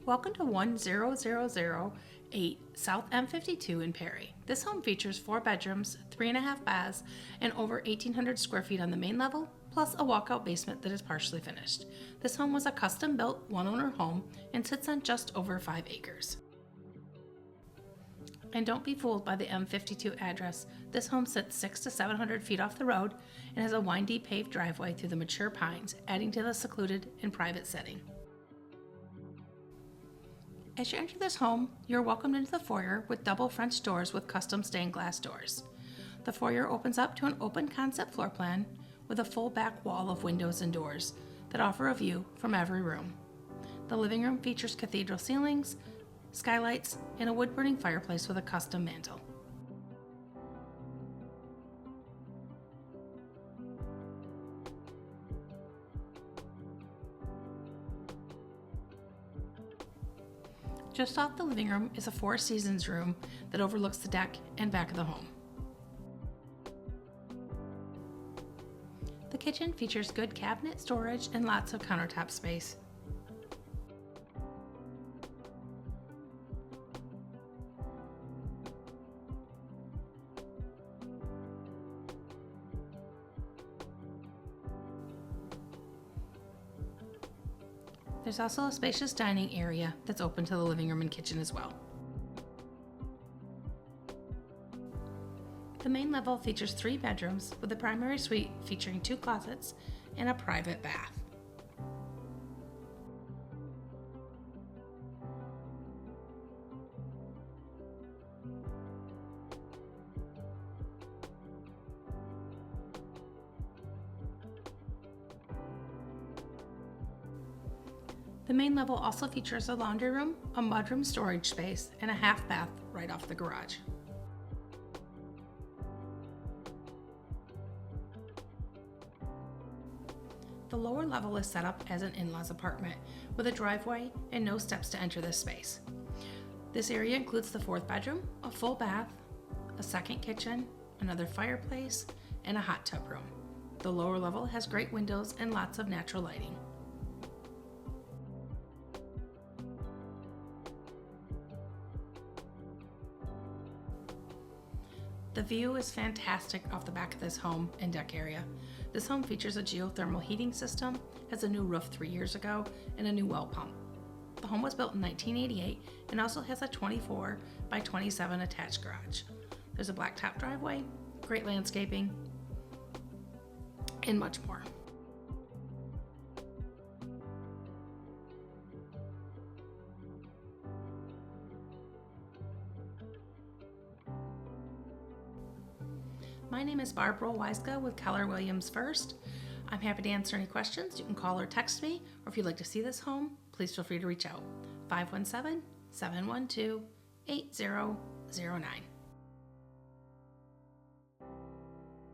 Welcome to 10008 South M52 in Perry. This home features 4 bedrooms, 3.5 baths, and over 1,800 square feet on the main level, plus a walkout basement that is partially finished. This home was a custom-built, one-owner home and sits on just over 5 acres. And don't be fooled by the M52 address. This home sits 600 to 700 feet off the road and has a windy paved driveway through the mature pines, adding to the secluded and private setting. As you enter this home, you're welcomed into the foyer with double French doors with custom stained glass doors. The foyer opens up to an open concept floor plan with a full back wall of windows and doors that offer a view from every room. The living room features cathedral ceilings, skylights, and a wood-burning fireplace with a custom mantel. Just off the living room is a Four Seasons room that overlooks the deck and back of the home. The kitchen features good cabinet storage and lots of countertop space. There's also a spacious dining area that's open to the living room and kitchen as well. The main level features 3 bedrooms with a primary suite featuring 2 closets and a private bath. The main level also features a laundry room, a mudroom storage space, and a half bath right off the garage. The lower level is set up as an in-laws apartment with a driveway and no steps to enter this space. This area includes the 4th bedroom, a full bath, a second kitchen, another fireplace, and a hot tub room. The lower level has great windows and lots of natural lighting. The view is fantastic off the back of this home and deck area. This home features a geothermal heating system, has a new roof 3 years ago, and a new well pump. The home was built in 1988 and also has a 24 by 27 attached garage. There's a blacktop driveway, great landscaping, and much more. My name is Barb Roll-Wyzga with Keller Williams First. I'm happy to answer any questions. You can call or text me, or if you'd like to see this home, please feel free to reach out. 517-712-8009.